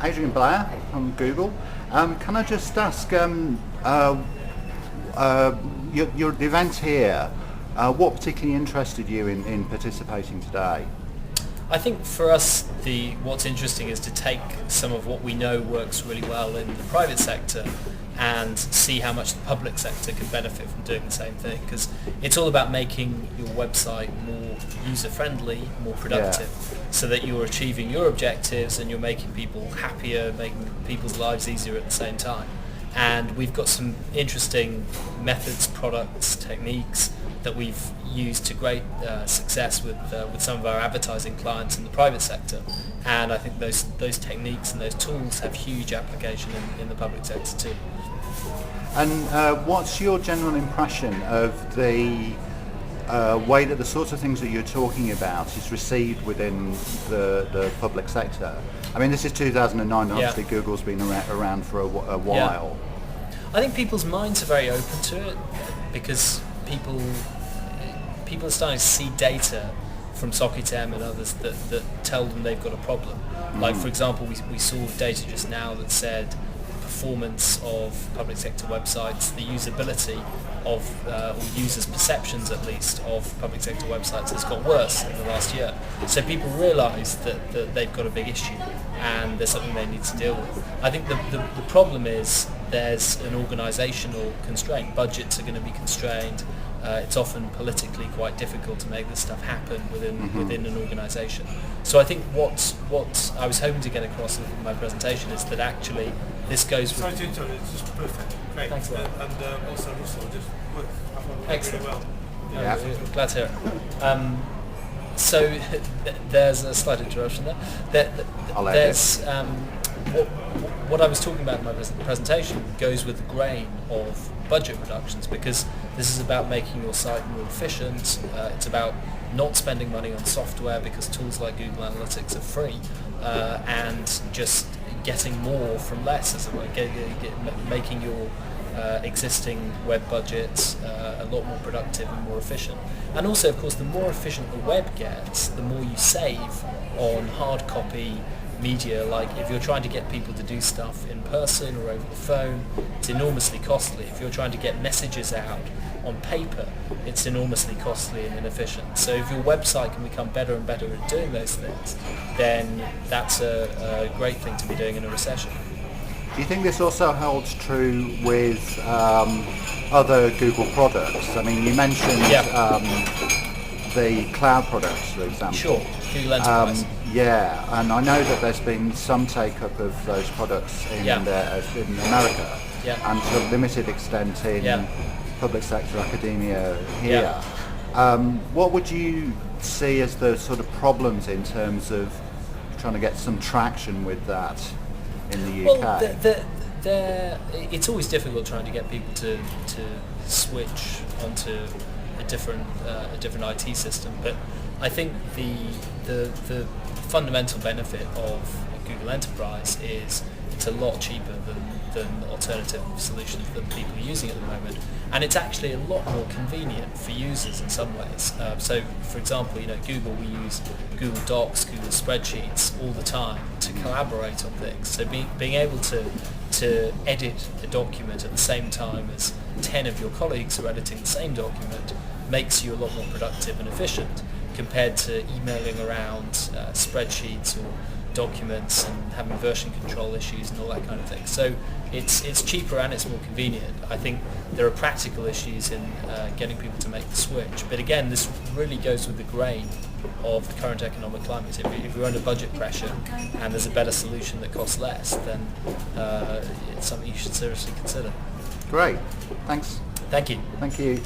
Adrian Blair from Google. Can I just ask, your the event here, what particularly interested you in participating today? I think for us, what's interesting is to take some of what we know works really well in the private sector and see how much the public sector can benefit from doing the same thing, because it's all about making your website more user-friendly, more productive, so that you're achieving your objectives and you're making people happier, making people's lives easier at the same time. And we've got some interesting methods, products, techniques that we've used to great success with some of our advertising clients in the private sector. And I think those techniques and those tools have huge application in the public sector too. And what's your general impression of the way that the sorts of things that you're talking about is received within the public sector? I mean, this is 2009, and obviously Google's been around for a while. Yeah. I think people's minds are very open to it because people are starting to see data from Socket-M and others that tell them they've got a problem. Like, for example, we saw data just now that said performance of public sector websites, the usability of, or users' perceptions at least, of public sector websites has got worse in the last year. So people realise that they've got a big issue and there's something they need to deal with. I think the problem is there's an organisational constraint. Budgets are going to be constrained. It's often politically quite difficult to make this stuff happen within an organisation. So I think what I was hoping to get across in my presentation is that actually this goes with... Sorry to interrupt, it's just perfect. Great. Thanks a lot. And also Russell, just worked Excellent. really well. Yeah. Glad to hear it. So there's a slight interruption there. There's what I was talking about in my presentation goes with the grain of budget reductions, because this is about making your site more efficient. It's about not spending money on software because tools like Google Analytics are free, and just getting more from less, as it were, making your existing web budgets a lot more productive and more efficient. And also, of course, the more efficient the web gets, the more you save on hard copy media. Like if you're trying to get people to do stuff in person or over the phone, it's enormously costly. If you're trying to get messages out on paper, it's enormously costly and inefficient. So if your website can become better and better at doing those things, then that's a great thing to be doing in a recession. Do you think this also holds true with other Google products? I mean, you mentioned the cloud products, for example. Sure, Google Enterprise. And I know that there's been some take-up of those products in America, and to a limited extent in public sector academia here. What would you see as the sort of problems in terms of trying to get some traction with that in the UK? Well, it's always difficult trying to get people to switch onto a different IT system, but I think the fundamental benefit of Google Enterprise is it's a lot cheaper than alternative solutions that people are using at the moment, and it's actually a lot more convenient for users in some ways. So, for example, Google, we use Google Docs, Google Spreadsheets all the time to collaborate on things. So being able to edit a document at the same time as 10 of your colleagues are editing the same document makes you a lot more productive and efficient compared to emailing around spreadsheets or documents and having version control issues and all that kind of thing. So it's cheaper and it's more convenient. I think there are practical issues in getting people to make the switch, but again, this really goes with the grain of the current economic climate. If you're under budget pressure and there's a better solution that costs less, then it's something you should seriously consider. Great, thanks. Thank you. Thank you.